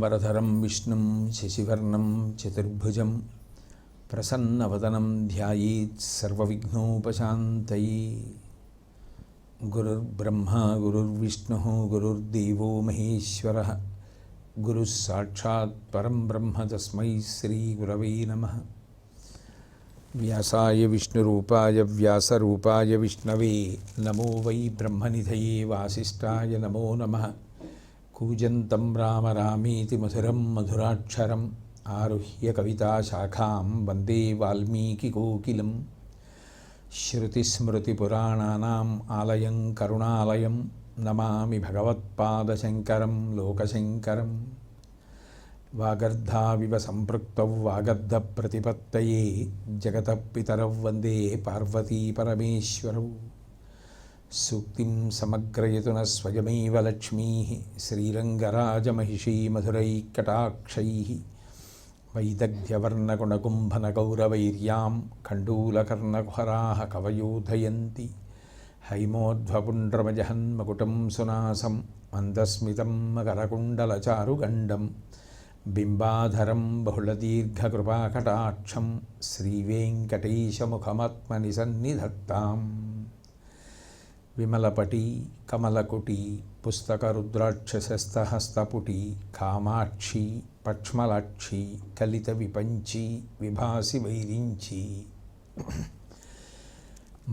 శుక్లాంబరధరం విష్ణుం శశివర్ణం చతుర్భుజం ప్రసన్నవదనం ధ్యాయేత్ సర్వవిఘ్నోపశాంతయే. గురుర్బ్రహ్మా గురుర్విష్ణుః గురుర్దేవో మహేశ్వరః గురుః సాక్షాత్ పరం బ్రహ్మ తస్మై శ్రీగురవే నమః. వ్యాసాయ విష్ణురూపాయ వ్యాసరూపాయ విష్ణవే నమో వై బ్రహ్మనిధయే వాసిష్ఠాయ నమో నమః. కూజంతం రామ రామేతి మధురం మధురాక్షరం ఆరుహ్య కవితాశాఖాం వందే వాల్మీకికోకిలం. శృతిస్మృతిపురాణానాం ఆలయం కరుణాలయం నమామి భగవత్పాదశంకరం లోకశంకరం. వాగర్ధావివ సంపృక్తౌ వాగర్ధప్రతిపత్తయే జగతః పితరౌ వందే పార్వతీ పరమేశ్వరౌ. సూక్తిం సమగ్రయతున స్వయమేవ లక్ష్మీ శ్రీరంగరాజమహిషీ మధురైకటాక్షైః. వైదగ్ధ్యవర్ణగుణకుంభనగౌరవైర్యాం ఖండూలకర్ణకుహరాः కవయోధయంతి. హైమోధ్వపుండ్రమజహన్మకుటం సునాసం మందస్మితం మకరకుండలచారుగండం. బింబాధరం బహుళదీర్ఘకృపాకటాక్షం శ్రీవేంకటేశముఖమాత్మని సన్నిధత్తాం. విమలపటి కమలకుటి పుస్తకరుద్రాక్షసస్తహస్తపుటి కామాక్షి పక్ష్మలాక్షి కలిత విపంచి విభాసి వైరించి.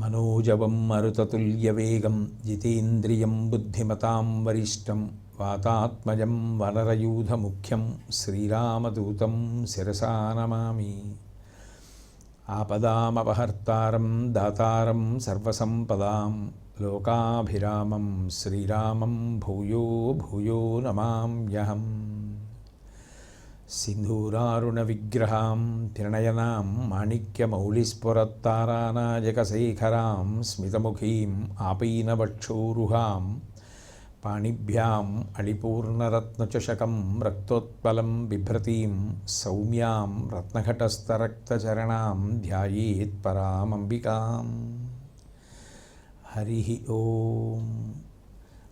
మనోజవం మరుతతుల్యవేగం జితేంద్రియం బుద్ధిమతాం వరిష్టం. వాతాత్మజం వనరయూధముఖ్యం శ్రీరామదూతం శిరసా నమామి. ఆపదామపహర్తారం దాతారం సర్వసంపదాం లోకాభిరామం శ్రీరామం భూయో భూయో నమామ్యహం. సింధూరారుణవిగ్రహాం త్రినయనాం మాణిక్యమౌళిస్ఫురత్తారానాయకశేఖరాం స్మితముఖీం ఆపైనవక్షోరుహాం. పాణిభ్యాం అళిపూర్ణరత్నచషకం రక్తోత్పలం బిభ్రతీం సౌమ్యాం రత్నఘటస్థరక్తచరణాం ధ్యాయేత్ పరామంబికాం. హరి ఓం.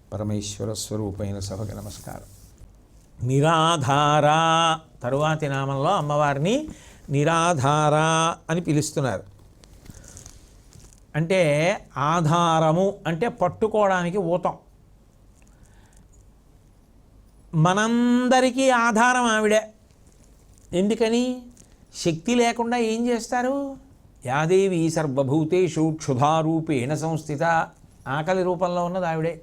పరమేశ్వర స్వరూపైన సభకు నమస్కారం. నిరాధార తరువాతి నామంలో అమ్మవారిని నిరాధార అని పిలుస్తున్నారు. అంటే ఆధారము అంటే పట్టుకోవడానికి ఊతం. మనందరికీ ఆధారం ఆవిడే. ఎందుకని? శక్తి లేకుండా ఏం చేస్తారు? యాదేవి సర్వభూతేషు క్షుధారూపేణ సంస్థిత. ఆకలి రూపంలో ఉన్నది ఆవిడే.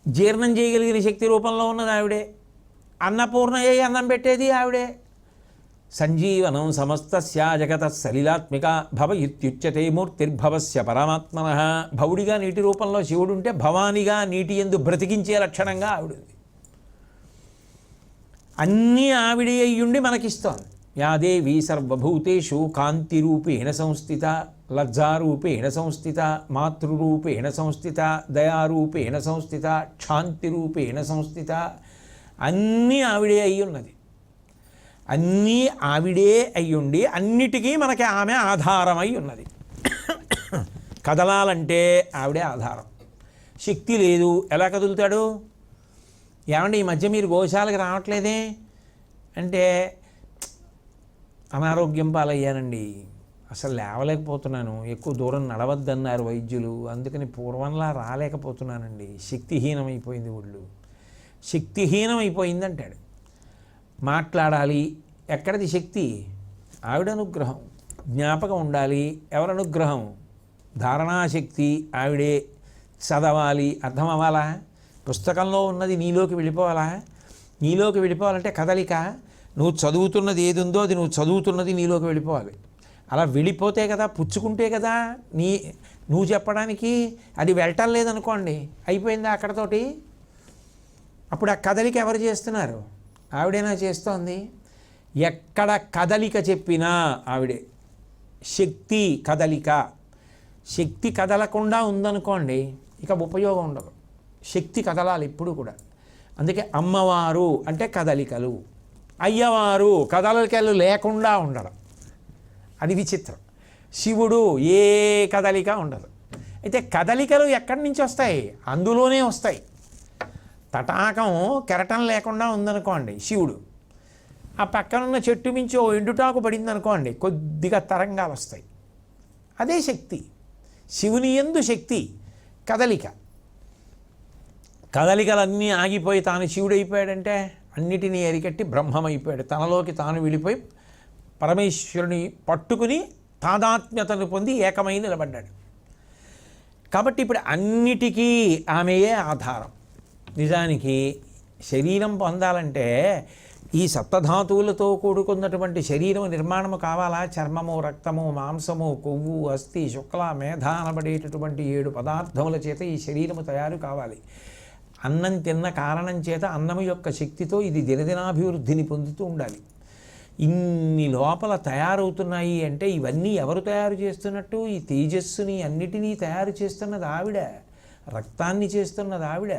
జీర్ణం చేయగలిగిన శక్తి రూపంలో ఉన్నది ఆవిడే. అన్నపూర్ణ అయ్యి అన్నం పెట్టేది ఆవిడే. సంజీవనం సమస్తస్య జగతః సలిలాత్మిక భవ ఇత్యుచ్యతే మూర్తిర్భవస్య పరమాత్మనః. భవుడిగా నీటి రూపంలో శివుడు ఉంటే భవానిగా నీటి యందు బ్రతికించే లక్షణంగా ఆవిడది. అన్నీ ఆవిడే అయ్యుండి మనకిస్తోంది. యాదేవి సర్వభూతేషు కాంతిరూపేణ సంస్థిత, లజ్జారూపేణ సంస్థిత, మాతృరూపేణ సంస్థిత, దయారూపేణ సంస్థిత, క్షాంతిరూపేణ సంస్థిత. అన్నీ ఆవిడే అయి ఉన్నది. అన్నీ ఆవిడే అయ్యుండి అన్నిటికీ మనకి ఆమె ఆధారమై ఉన్నది. కదలాలంటే ఆవిడే ఆధారం. శక్తి లేదు, ఎలా కదులుతాడు? ఏమంటే ఈ మధ్య మీరు గోశాలకు రావట్లేదే అంటే, అనారోగ్యం పాలయ్యానండి, అసలు లేవలేకపోతున్నాను, ఎక్కువ దూరం నడవద్దన్నారు వైద్యులు, అందుకని పూర్వంలా రాలేకపోతున్నానండి, శక్తిహీనమైపోయింది ఒళ్ళు. శక్తిహీనమైపోయింది అంటాడు. మాట్లాడాలి, ఎక్కడిది శక్తి? ఆవిడ అనుగ్రహం. జ్ఞాపకం ఉండాలి, ఎవరి అనుగ్రహం? ధారణాశక్తి ఆవిడే. చదవాలి, అర్థం అవ్వాలా? పుస్తకంలో ఉన్నది నీలోకి వెళ్ళిపోవాలా? నీలోకి వెళ్ళిపోవాలంటే కదలిక. నువ్వు చదువుతున్నది ఏది ఉందో అది నువ్వు చదువుతున్నది నీలోకి వెళ్ళిపోవాలి. అలా వెళ్ళిపోతే కదా, పుచ్చుకుంటే కదా నువ్వు చెప్పడానికి. అది వెళ్ళటం లేదనుకోండి, అయిపోయిందా అక్కడతోటి? అప్పుడు ఆ కదలిక ఎవరు చేస్తున్నారు? ఆవిడేనా చేస్తోంది? ఎక్కడ కదలిక చెప్పినా ఆవిడే. శక్తి కదలిక. శక్తి కదలకుండా ఉందనుకోండి, ఇక ఉపయోగం ఉండదు. శక్తి కదలాలి ఎప్పుడు కూడా. అందుకే అమ్మవారు అంటే కదలికలు, అయ్యవారు కదలికలు లేకుండా ఉండడం. అది విచిత్రం. శివుడు ఏ కదలిక ఉండదు. అయితే కదలికలు ఎక్కడి నుంచి వస్తాయి? అందులోనే వస్తాయి. తటాకం కెరటం లేకుండా ఉందనుకోండి శివుడు, ఆ పక్కనున్న చెట్టు మించి ఓ ఎండుటాకు పడింది అనుకోండి, కొద్దిగా తరంగాలు వస్తాయి. అదే శక్తి. శివుని యందు శక్తి కదలిక. కదలికలన్నీ ఆగిపోయి తాను శివుడైపోయాడంటే అన్నిటినీ ఎరికట్టి బ్రహ్మమైపోయాడు. తనలోకి తాను వెళ్ళిపోయి పరమేశ్వరుని పట్టుకుని తాదాత్మ్యతను పొంది ఏకమై నిలబడ్డాడు. కాబట్టి ఇప్పుడు అన్నిటికీ ఆమెయే ఆధారం. నిజానికి శరీరం పొందాలంటే ఈ సప్తధాతువులతో కూడుకున్నటువంటి శరీరం నిర్మాణము కావాలా? చర్మము, రక్తము, మాంసము, కొవ్వు, అస్థి, శుక్ల, మేధ అనబడేటటువంటి 7 పదార్థముల చేత ఈ శరీరము తయారు కావాలి. అన్నం తిన్న కారణం చేత అన్నము యొక్క శక్తితో ఇది దినదినాభివృద్ధిని పొందుతూ ఉండాలి. ఇన్ని లోపల తయారవుతున్నాయి అంటే ఇవన్నీ ఎవరు తయారు చేస్తున్నట్టు? ఈ తేజస్సుని అన్నిటినీ తయారు చేస్తున్నది ఆవిడ, రక్తాన్ని చేస్తున్నది ఆవిడ,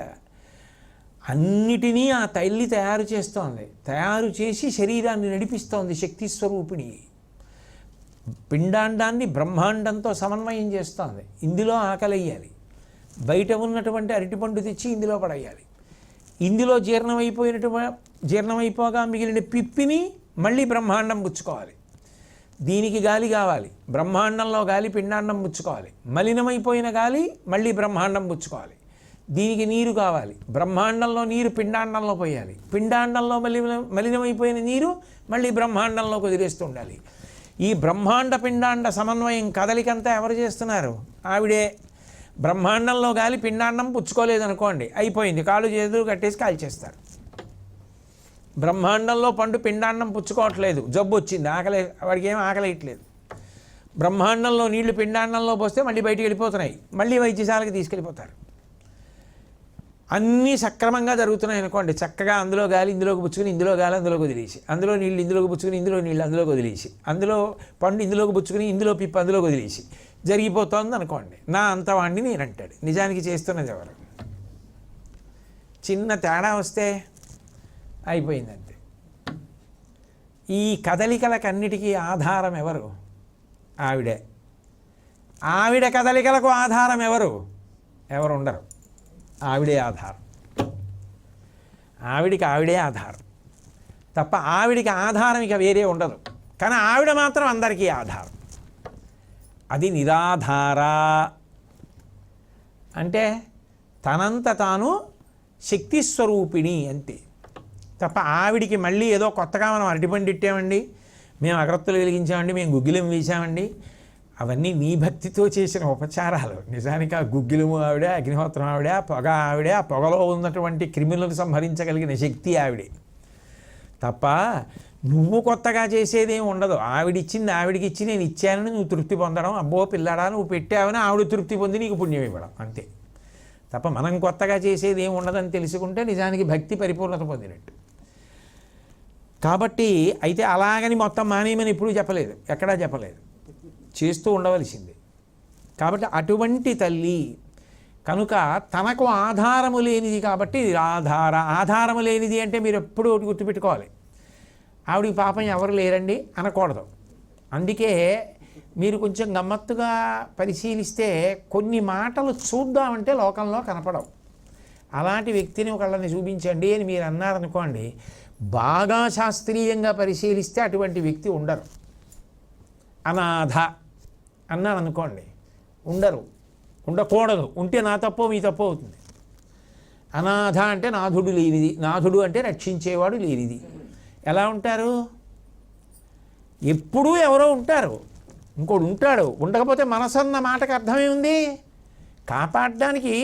అన్నిటినీ ఆ తల్లి తయారు చేస్తోంది. తయారు చేసి శరీరాన్ని నడిపిస్తోంది శక్తి స్వరూపిణి. పిండాండాన్ని బ్రహ్మాండంతో సమన్వయం చేస్తోంది. ఇందులో ఆకలయ్యాలి, బయట ఉన్నటువంటి అరటిపండు తెచ్చి ఇందులో పడేయాలి. ఇందులో జీర్ణమైపోగా మిగిలిన పిప్పిని మళ్ళీ బ్రహ్మాండం పుచ్చుకోవాలి. దీనికి గాలి కావాలి, బ్రహ్మాండంలో గాలి పిండాండం పుచ్చుకోవాలి. మలినమైపోయిన గాలి మళ్ళీ బ్రహ్మాండం పుచ్చుకోవాలి. దీనికి నీరు కావాలి, బ్రహ్మాండంలో నీరు పిండాండంలో పోయాలి. పిండాండంలో మలినమైపోయిన నీరు మళ్ళీ బ్రహ్మాండంలోకి వదిలేస్తూ ఉండాలి. ఈ బ్రహ్మాండ పిండాండ సమన్వయం కదలికంతా ఎవరు చేస్తున్నారు? ఆవిడే. బ్రహ్మాండంలో గాలి పిండాండం పుచ్చుకోలేదనుకోండి, అయిపోయింది, కాళ్ళు చేతులు కట్టేసి కాల్చేస్తారు. బ్రహ్మాండంలో పండు పిండాండం పుచ్చుకోవట్లేదు, జబ్బు వచ్చింది, వాడికి ఏం ఆకలేయట్లేదు. బ్రహ్మాండంలో నీళ్లు పిండాండంలో పోస్తే మళ్ళీ బయటికి వెళ్ళిపోతున్నాయి, మళ్ళీ వైద్యశాలకు తీసుకెళ్ళిపోతారు. అన్నీ సక్రమంగా జరుగుతున్నాయి అనుకోండి, చక్కగా అందులో గాలి ఇందులోకి పుచ్చుకుని ఇందులో గాలి అందులోకి వదిలేసి, అందులో నీళ్ళు ఇందులోకి పుచ్చుకుని ఇందులో నీళ్ళు అందులోకి వదిలేసి, అందులో పండు ఇందులోకి పుచ్చుకుని ఇందులో పిప్పు అందులోకి వదిలేసి జరిగిపోతుంది అనుకోండి. నా అంతవాణ్ణి నేనంటాడు. నిజానికి చేస్తున్నది ఎవరు? చిన్న తేడా వస్తే అయిపోయిందంతే. ఈ కదలికలకన్నిటికీ ఆధారం ఎవరు? ఆవిడే. ఆవిడ కదలికలకు ఆధారం ఎవరు? ఎవరు ఉండరు. ఆవిడే ఆధారం. ఆవిడికి ఆవిడే ఆధారం తప్ప ఆవిడికి ఆధారం ఇక వేరే ఉండదు. కానీ ఆవిడ మాత్రం అందరికీ ఆధారం. అది నిరాధార అంటే తనంత తాను శక్తి స్వరూపిణి అంతే తప్ప ఆవిడికి మళ్ళీ ఏదో కొత్తగా మనం అరటిపండు ఇట్టామండి, మేము అగరత్తులు వెలిగించామండి, మేము గుగ్గిలం వేసామండి, అవన్నీ నీ భక్తితో చేసిన ఉపచారాలు. నిజానికి ఆ గుగ్గిలము ఆవిడే, అగ్నిహోత్రం ఆవిడే, పొగ ఆవిడే, ఆ పొగలో ఉన్నటువంటి క్రిములను సంహరించగలిగిన శక్తి ఆవిడే తప్ప నువ్వు కొత్తగా చేసేదేం ఉండదు. ఆవిడిచ్చింది ఆవిడికి ఇచ్చి నేను ఇచ్చానని నువ్వు తృప్తి పొందడం, అబ్బో పిల్లడా నువ్వు పెట్టావని ఆవిడ తృప్తి పొంది నీకు పుణ్యం ఇవ్వడం అంతే తప్ప మనం కొత్తగా చేసేది ఏం ఉండదని తెలుసుకుంటే నిజానికి భక్తి పరిపూర్ణత పొందినట్టు. కాబట్టి అయితే అలాగని మొత్తం మానేయమని ఎప్పుడూ చెప్పలేదు, ఎక్కడా చెప్పలేదు, చేస్తూ ఉండవలసింది. కాబట్టి అటువంటి తల్లి కనుక తనకు ఆధారము లేనిది కాబట్టి ఆధారము లేనిది అంటే మీరు ఎప్పుడూ ఒకటి గుర్తుపెట్టుకోవాలి, ఆవిడికి పాపం ఎవరు లేరండి అనకూడదు. అందుకే మీరు కొంచెం గమ్మత్తుగా పరిశీలిస్తే కొన్ని మాటలు చూద్దామంటే లోకంలో కనపడవు. అలాంటి వ్యక్తిని ఒకళ్ళని చూపించండి అని మీరు అన్నారనుకోండి, బాగా శాస్త్రీయంగా పరిశీలిస్తే అటువంటి వ్యక్తి ఉండరు. అనాథ అన్నాను అనుకోండి, ఉండరు, ఉండకూడదు. ఉంటే నా తప్పో మీ తప్పో అవుతుంది. అనాథ అంటే నాథుడు లేనిది, నాథుడు అంటే రక్షించేవాడు లేనిది. ఎలా ఉంటారు? ఎప్పుడూ ఎవరో ఉంటారు, ఇంకోడు ఉంటాడు. ఉండకపోతే మనసు అన్న మాటకు అర్థమే ఉంది. కాపాడడానికి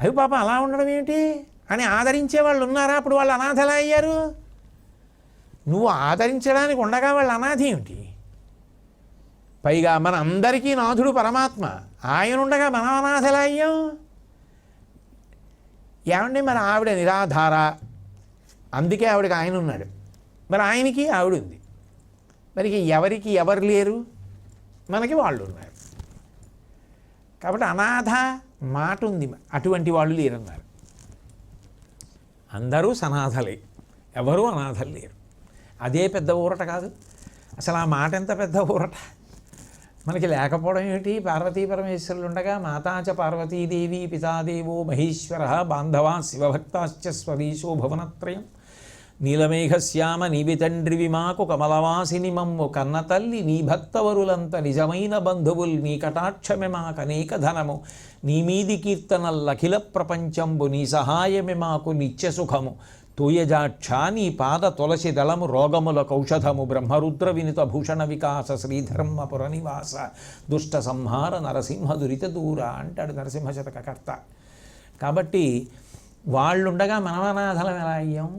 అవి పాపం అలా ఉండడం ఏమిటి అని ఆదరించే వాళ్ళు ఉన్నారా? అప్పుడు వాళ్ళు అనాథలా అయ్యారు. నువ్వు ఆదరించడానికి ఉండగా వాళ్ళు అనాథ ఏమిటి? పైగా మన అందరికీ నాథుడు పరమాత్మ, ఆయన ఉండగా మనం అనాథలా అయ్యాం. ఏమండి మరి ఆవిడ నిరాధార, అందుకే ఆవిడకి ఆయన ఉన్నాడు, మరి ఆయనకి ఆవిడ ఉంది. మరి ఎవరికి ఎవరు లేరు? మనకి వాళ్ళు ఉన్నారు. కాబట్టి అనాథ మాట ఉంది, అటువంటి వాళ్ళు లేరన్నారు. అందరూ సనాథలే, ఎవరూ అనాథలు లేరు. అదే పెద్ద ఊరట కాదు అసలు. ఆ మాట ఎంత పెద్ద ఊరట. మనకి లేకపోవడం ఏమిటి? పార్వతీ పరమేశ్వరులు ఉండగా మాతాచ పార్వతీదేవి పితాదేవో మహేశ్వర బాంధవా శివభక్తాశ్చ స్వదీశో భువనత్రయం నీలమేఘశ్యామ నీవి తండ్రివి మాకు కమలవాసిని మమ్ము కన్న తల్లి నీ భక్తవరులంత నిజమైన బంధువుల్ నీ కటాక్షమే మాకనేక ధనము నీ మీది కీర్తనల్లఖిల ప్రపంచంబు నీ సహాయమే మాకు నిత్య సుఖము తోయజాక్ష నీ పాద తులసి దళము రోగముల కౌషధము బ్రహ్మరుద్ర వినుత భూషణ వికాస శ్రీధర్మపుర నివాస దుష్ట సంహార నరసింహ దురిత దూర అంటాడు నరసింహ శతకకర్త. కాబట్టి వాళ్ళుండగా మనమనాథలం ఎలా అయ్యాం?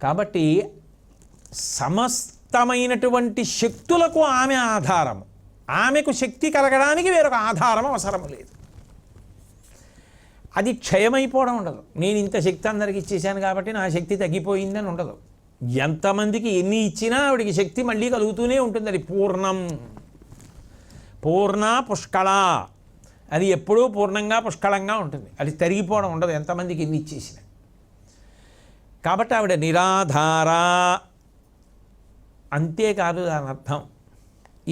కాబట్టి సమస్తమైనటువంటి శక్తులకు ఆమె ఆధారము. ఆమెకు శక్తి కలగడానికి వేరొక ఆధారం అవసరం లేదు. అది క్షయమైపోవడం ఉండదు. నేను ఇంత శక్తి అందరికి ఇచ్చేసాను కాబట్టి నా శక్తి తగ్గిపోయిందని ఉండదు. ఎంతమందికి ఎన్ని ఇచ్చినా ఆవిడికి శక్తి మళ్ళీ కలుగుతూనే ఉంటుంది. అది పూర్ణం, పూర్ణ పుష్కళ, అది ఎప్పుడూ పూర్ణంగా పుష్కళంగా ఉంటుంది. అది తరిగిపోవడం ఉండదు ఎంతమందికి ఎన్ని ఇచ్చేసినా. కాబట్టి ఆవిడ నిరాధార. అంతేకాదు దాని అర్థం,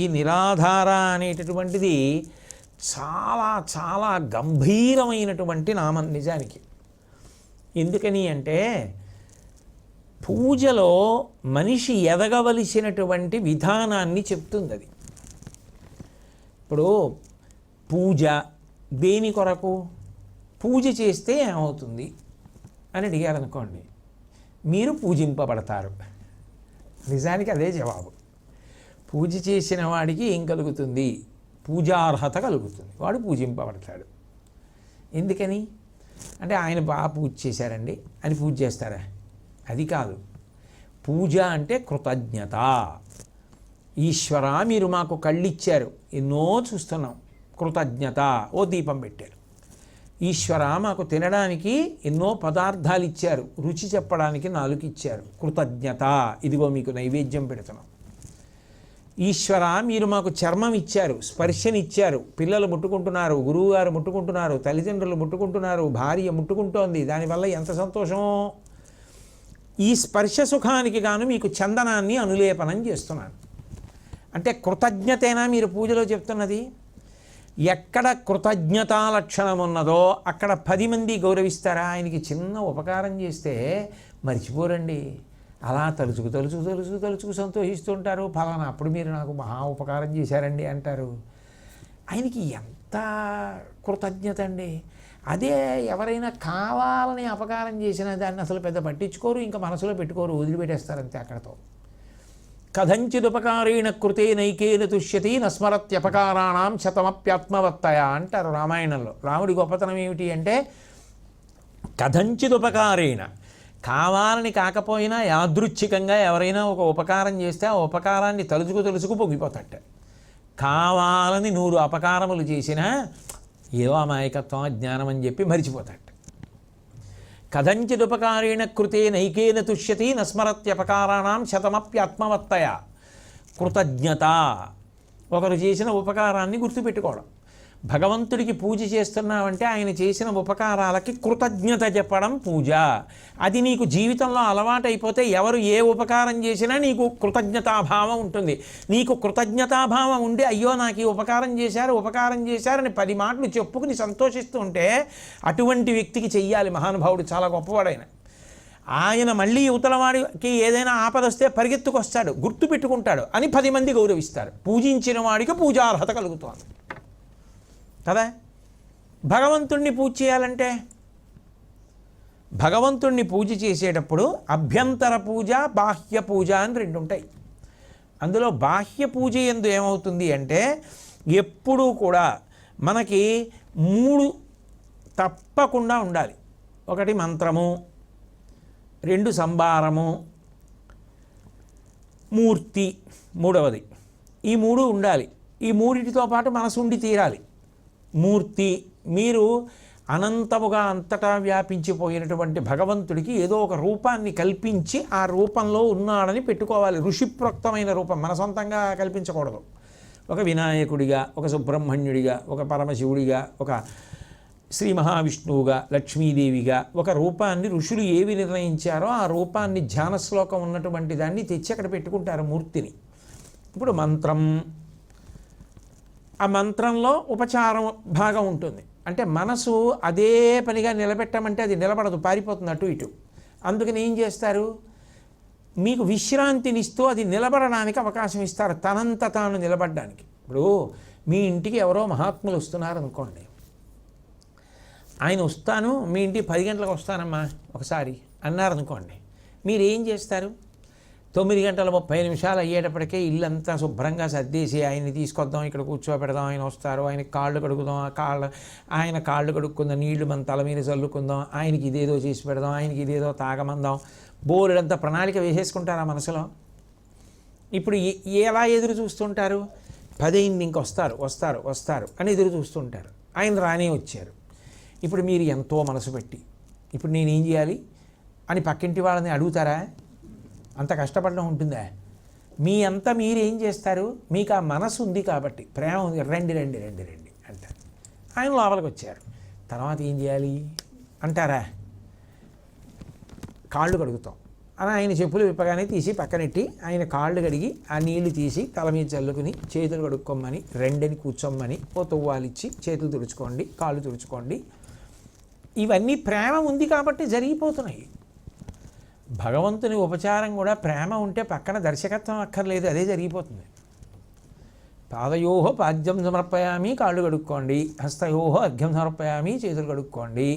ఈ నిరాధార అనేటటువంటిది చాలా చాలా గంభీరమైనటువంటి నామం నిజానికి. ఎందుకని అంటే పూజలో మనిషి ఎదగవలసినటువంటి విధానాన్ని చెప్తుంది అది. ఇప్పుడు పూజ దేని కొరకు? పూజ చేస్తే ఏమవుతుంది అని అడిగారు అనుకోండి, మీరు పూజింపబడతారు. నిజానికి అదే జవాబు. పూజ చేసిన వాడికి ఏం కలుగుతుంది? పూజార్హత కలుగుతుంది, వాడు పూజింపబడతాడు. ఎందుకని అంటే ఆయన బాగా పూజ చేశారండి అని పూజ చేస్తారా? అది కాదు. పూజ అంటే కృతజ్ఞత. ఈశ్వర మీరు మాకు కళ్ళిచ్చారు, ఎన్నో చూస్తున్నాం, కృతజ్ఞత. ఓ దీపం పెట్టారు. ఈశ్వర మాకు తినడానికి ఎన్నో పదార్థాలు ఇచ్చారు, రుచి చెప్పడానికి నాలుగు ఇచ్చారు, కృతజ్ఞత. ఇదిగో మీకు నైవేద్యం పెడుతున్నాం. ఈశ్వర మీరు మాకు చర్మం ఇచ్చారు, స్పర్శనిచ్చారు, పిల్లలు ముట్టుకుంటున్నారు, గురువుగారు ముట్టుకుంటున్నారు, తల్లిదండ్రులు ముట్టుకుంటున్నారు, భార్య ముట్టుకుంటోంది, దానివల్ల ఎంత సంతోషమో. ఈ స్పర్శ సుఖానికి గాను మీకు చందనాన్ని అనులేపనం చేస్తున్నాను. అంటే కృతజ్ఞతేనా మీరు పూజలో చెప్తున్నది? ఎక్కడ కృతజ్ఞతా లక్షణం ఉన్నదో అక్కడ 10 మంది గౌరవిస్తారా? ఆయనకి చిన్న ఉపకారం చేస్తే మర్చిపోరండి, అలా తలుచుకు సంతోషిస్తుంటారు. ఫలానా అప్పుడు మీరు నాకు మహా ఉపకారం చేశారండి అంటారు. ఆయనకి ఎంత కృతజ్ఞత అండి. అదే ఎవరైనా కావాలని అపకారం చేసినా దాన్ని అసలు పెద్ద పట్టించుకోరు, ఇంకా మనసులో పెట్టుకోరు, వదిలిపెట్టేస్తారు అంతే అక్కడతో. కథంచిదుపకారేణ కృతే నైకేన తుష్యతి నస్మరత్యపకారాణం శతమప్యాత్మవత్తయ అంటారు రామాయణంలో. రాముడి గొప్పతనం ఏమిటి అంటే కథంచిదుపకారేణ, కావాలని కాకపోయినా యాదృచ్ఛికంగా ఎవరైనా ఒక ఉపకారం చేస్తే ఆ ఉపకారాన్ని తలుచుకు పొంగిపోతాట. కావాలని 100 అపకారములు చేసినా ఏదో అమాయకత్వం అజ్ఞానం అని చెప్పి మరిచిపోతాట. కథంచిదుపకారేణ కృతే నైకేన తుష్యతి నస్మరత్యపకారాణం శతమప్యాత్మవత్తయ. కృతజ్ఞత, ఒకరు చేసిన ఉపకారాన్ని గుర్తుపెట్టుకోవడం. భగవంతుడికి పూజ చేస్తున్నావంటే ఆయన చేసిన ఉపకారాలకి కృతజ్ఞత చెప్పడం పూజ. అది నీకు జీవితంలో అలవాటైపోతే ఎవరు ఏ ఉపకారం చేసినా నీకు కృతజ్ఞతాభావం ఉంటుంది. నీకు కృతజ్ఞతాభావం ఉండి అయ్యో నాకు ఈ ఉపకారం చేశారని 10 మాటలు చెప్పుకుని సంతోషిస్తూ ఉంటే అటువంటి వ్యక్తికి చెయ్యాలి. మహానుభావుడు చాలా గొప్పవాడైన ఆయన మళ్ళీ యువతలవాడికి ఏదైనా ఆపద వస్తే పరిగెత్తుకొస్తాడు, గుర్తు పెట్టుకుంటాడు అని 10 మంది గౌరవిస్తారు. పూజించిన వాడికి పూజార్హత కలుగుతోంది కదా. భగవంతుణ్ణి పూజ చేయాలంటే భగవంతుణ్ణి పూజ చేసేటప్పుడు అభ్యంతర పూజ, బాహ్య పూజ అని 2 ఉంటాయి. అందులో బాహ్య పూజ యందు ఏమవుతుంది అంటే ఎప్పుడూ కూడా మనకి 3 తప్పకుండా ఉండాలి. 1 మంత్రము, 2 సంభారము, మూర్తి 3వది. ఈ 3 ఉండాలి. ఈ 3టితో పాటు మనసు ఉండి తీరాలి. మూర్తి, మీరు అనంతముగా అంతటా వ్యాపించిపోయినటువంటి భగవంతుడికి ఏదో ఒక రూపాన్ని కల్పించి ఆ రూపంలో ఉన్నాడని పెట్టుకోవాలి. ఋషిప్రోక్తమైన రూపం, మన సొంతంగా కల్పించకూడదు. ఒక వినాయకుడిగా, ఒక సుబ్రహ్మణ్యుడిగా, ఒక పరమశివుడిగా, ఒక శ్రీ మహావిష్ణువుగా, లక్ష్మీదేవిగా ఒక రూపాన్ని ఋషులు ఏవి నిర్ణయించారో ఆ రూపాన్ని ధ్యాన శ్లోకం ఉన్నటువంటి దాన్ని తెచ్చి అక్కడ పెట్టుకుంటారు మూర్తిని. ఇప్పుడు మంత్రం ఆ మంత్రంలో ఉపచారం భాగం ఉంటుంది. అంటే మనసు అదే పనిగా నిలబెట్టమంటే అది నిలబడదు, పారిపోతుంది అటు ఇటు. అందుకని ఏం చేస్తారు, మీకు విశ్రాంతినిస్తూ అది నిలబడడానికి అవకాశం ఇస్తారు, తనంత తాను నిలబడడానికి. ఇప్పుడు మీ ఇంటికి ఎవరో మహాత్ములు వస్తున్నారు అనుకోండి, ఆయన వస్తాను మీ ఇంటికి 10 గంటలకు వస్తానమ్మా ఒకసారి అన్నారనుకోండి, మీరు ఏం చేస్తారు? 9:30 అయ్యేటప్పటికే ఇల్లంతా శుభ్రంగా సర్దేసి ఆయన్ని తీసుకొద్దాం, ఇక్కడ కూర్చోబెడదాం, ఆయన వస్తారు, ఆయనకి కాళ్ళు కడుగుదాం, ఆయన కాళ్ళు కడుక్కుందాం, నీళ్లు మన తల మీద చల్లుకుందాం, ఆయనకి ఇదేదో చేసి పెడదాం, ఆయనకి ఇదేదో తాగమందాం, బోలెడంతా ప్రణాళిక వేసేసుకుంటారు ఆ మనసులో. ఇప్పుడు ఎలా ఎదురు చూస్తుంటారు? 10 అయింది ఇంకొస్తారు వస్తారు వస్తారు అని ఎదురు చూస్తుంటారు. ఆయన రానే వచ్చారు. ఇప్పుడు మీరు ఎంతో మనసు పెట్టి ఇప్పుడు నేనేం చేయాలి అని పక్కింటి వాళ్ళని అడుగుతారా? అంత కష్టపడడం ఉంటుందా? మీ అంతా మీరు ఏం చేస్తారు? మీకు ఆ మనసు ఉంది కాబట్టి, ప్రేమ ఉంది, రండి రండి రండి రండి అంటారు. ఆయన లోపలికి వచ్చారు, తర్వాత ఏం చేయాలి అంటారా? కాళ్ళు కడుగుతాం అని ఆయన చెప్పులు విప్పగానే తీసి పక్కనెట్టి ఆయన కాళ్ళు కడిగి ఆ నీళ్లు తీసి తల మీద చల్లుకుని చేతులు కడుక్కోమని, రెండని కూర్చోమ్మని ఓ తువ్వాలిచ్చి చేతులు తుడుచుకోండి, కాళ్ళు తుడుచుకోండి. ఇవన్నీ ప్రేమ ఉంది కాబట్టి జరిగిపోతున్నాయి. భగవంతుని ఉపచారం కూడా ప్రేమ ఉంటే పక్కన దర్శకత్వం అక్కర్లేదు, అదే జరిగిపోతుంది. పాదయోహో పాద్యం సమర్పయామి, కాళ్ళు కడుక్కోండి. హస్తయోహో అర్ఘ్యం సమర్పయామి, చేతులు కడుక్కోండి.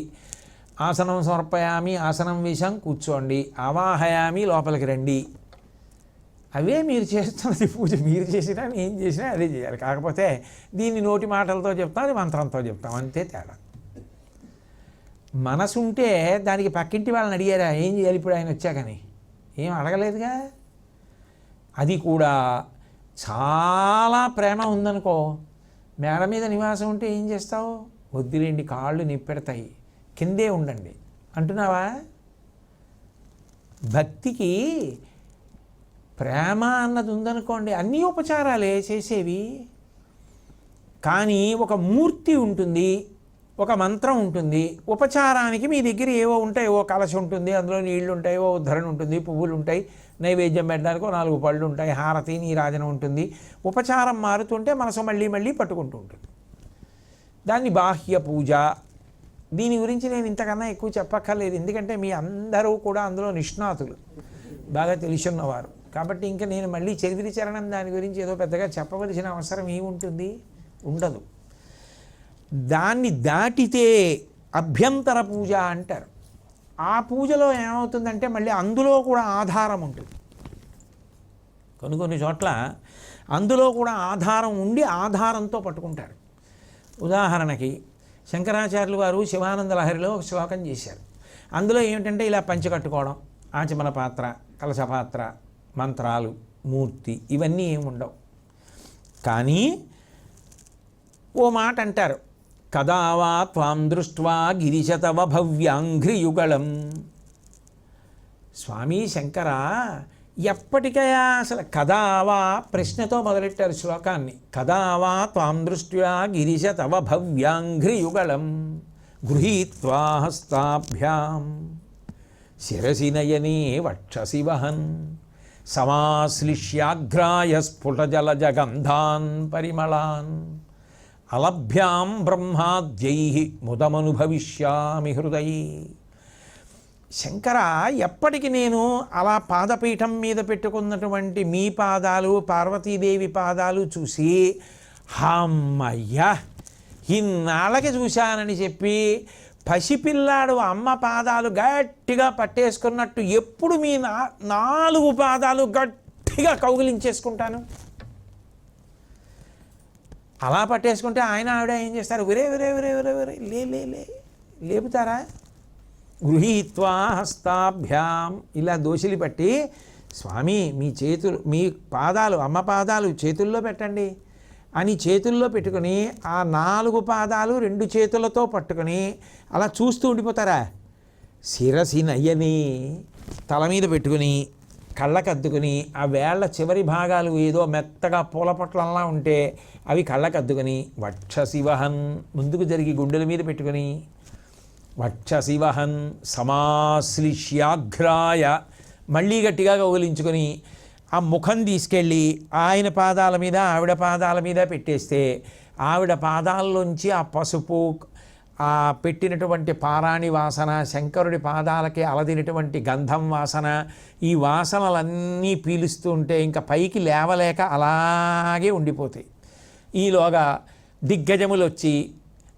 ఆసనం సమర్పయామి, ఆసనం వేశాం కూర్చోండి. ఆవాహయామి, లోపలికి రండి. అవే మీరు చేస్తున్నది పూజ. మీరు చేసినా ఏం చేసినా అదే చేయాలి. కాకపోతే దీన్ని నోటి మాటలతో చెప్తాం, అది మంత్రంతో చెప్తాం, అంతే తేడా. మనసుంటే దానికి పక్కింటి వాళ్ళని అడిగారా ఏం చేయాలి ఇప్పుడు ఆయన వచ్చాకని? ఏం అడగలేదుగా. అది కూడా చాలా ప్రేమ ఉందనుకో, మేడ మీద నివాసం ఉంటే ఏం చేస్తావు? వద్దులేండి కాళ్ళు నిప్పెడతాయి, కిందే ఉండండి అంటున్నావా? భక్తికి ప్రేమ అన్నది ఉందనుకోండి, అన్నీ ఉపచారాలే చేసేవి. కానీ ఒక మూర్తి ఉంటుంది, ఒక మంత్రం ఉంటుంది. ఉపచారానికి మీ దగ్గర ఏవో ఉంటాయి, ఓ కలశం ఉంటుంది, అందులో నీళ్లు ఉంటాయి, ఓ ఉద్ధరణ ఉంటుంది, పువ్వులు ఉంటాయి, నైవేద్యం పెట్టడానికి 4 పళ్ళు ఉంటాయి, హారతి నీరాజనం ఉంటుంది. ఉపచారం మారుతుంటే మనసు మళ్ళీ మళ్ళీ పట్టుకుంటూ ఉంటుంది. దాన్ని బాహ్య పూజ. దీని గురించి నేను ఇంతకన్నా ఎక్కువ చెప్పక్కర్లేదు, ఎందుకంటే మీ అందరూ కూడా అందులో నిష్ణాతులు, బాగా తెలుసున్నవారు. కాబట్టి ఇంకా నేను మళ్ళీ చరిత్ర చరణం దాని గురించి ఏదో పెద్దగా చెప్పవలసిన అవసరం ఏముంటుంది? ఉండదు. దాన్ని దాటితే అభ్యంతర పూజ అంటారు. ఆ పూజలో ఏమవుతుందంటే మళ్ళీ అందులో కూడా ఆధారం ఉంటుంది. కొన్ని చోట్ల అందులో కూడా ఆధారం ఉండి ఆధారంతో పట్టుకుంటారు. ఉదాహరణకి శంకరాచార్యులు వారు శివానంద లహరిలో ఒక శ్లోకం చేశారు. అందులో ఏమిటంటే ఇలా పంచి కట్టుకోవడం, ఆచమన పాత్ర, కలశపాత్ర, మంత్రాలు, మూర్తి ఇవన్నీ ఏమి ఉండవు. కానీ ఓ మాట అంటారు, కదా వా త్వాం దృష్ట్వా గిరిశతవ భవ్యాంఘ్రియుగళం. స్వామి శంకర ఎప్పటికయా అసలు కదా వా ప్రశ్నతో మొదలెట్టారు శ్లోకాన్ని. కదా వా త్వాం దృష్ట్యా గిరిశతవ భవ్యాంఘ్రియుగళం గృహీత్వా హస్తాభ్యాం శిరసి నయనే వక్షసి వహన్ సమాశ్లిష్యాఘ్రాయ స్ఫుటజలజగంధాన్ పరిమళాన్ అలభ్యాం బ్రహ్మాద్యై ముదమనుభవిష్యామి హృదయీ. శంకర ఎప్పటికి నేను అలా పాదపీఠం మీద పెట్టుకున్నటువంటి మీ పాదాలు, పార్వతీదేవి పాదాలు చూసి అమ్మయ్యా ఇన్నాళ్ళకి చూశానని చెప్పి పసిపిల్లాడు అమ్మ పాదాలు గట్టిగా పట్టేసుకున్నట్టు ఎప్పుడు మీ 4 పాదాలు గట్టిగా కౌగిలించేసుకుంటాను. అలా పట్టేసుకుంటే ఆయన ఆవిడ ఏం చేస్తారు? విరే విరే విరే విరే విరే లే లే లే లేపుతారా? గృహీత్వా హస్తాభ్యాం ఇలా దోషిలి పట్టి, స్వామి మీ చేతులు, మీ పాదాలు, అమ్మ పాదాలు చేతుల్లో పెట్టండి అని చేతుల్లో పెట్టుకుని ఆ 4 పాదాలు 2 చేతులతో పట్టుకొని అలా చూస్తూ ఉండిపోతారా? శిరసి నయ్యని తల మీద పెట్టుకుని కళ్ళకద్దుకుని ఆ వేళ్ల చివరి భాగాలు ఏదో మెత్తగా పూల పొట్లంలా ఉంటే అవి కళ్ళకద్దుకొని వక్షశివహన్ ముందుకు జరిగి గుండెల మీద పెట్టుకొని వక్షశివహన్ సమాశ్లిష్యాఘ్రాయ మళ్ళీ గట్టిగా కౌగిలించుకొని ఆ ముఖం తీసుకెళ్ళి ఆయన పాదాల మీద ఆవిడ పాదాల మీద పెట్టేస్తే ఆవిడ పాదాల్లోంచి ఆ పసుపు, ఆ పెట్టినటువంటి పారాణి వాసన, శంకరుడి పాదాలకి అలదినటువంటి గంధం వాసన, ఈ వాసనలన్నీ పీలుస్తూ ఉంటే ఇంకా పైకి లేవలేక అలాగే ఉండిపోతాయి. ఈలోగా దిగ్గజములు వచ్చి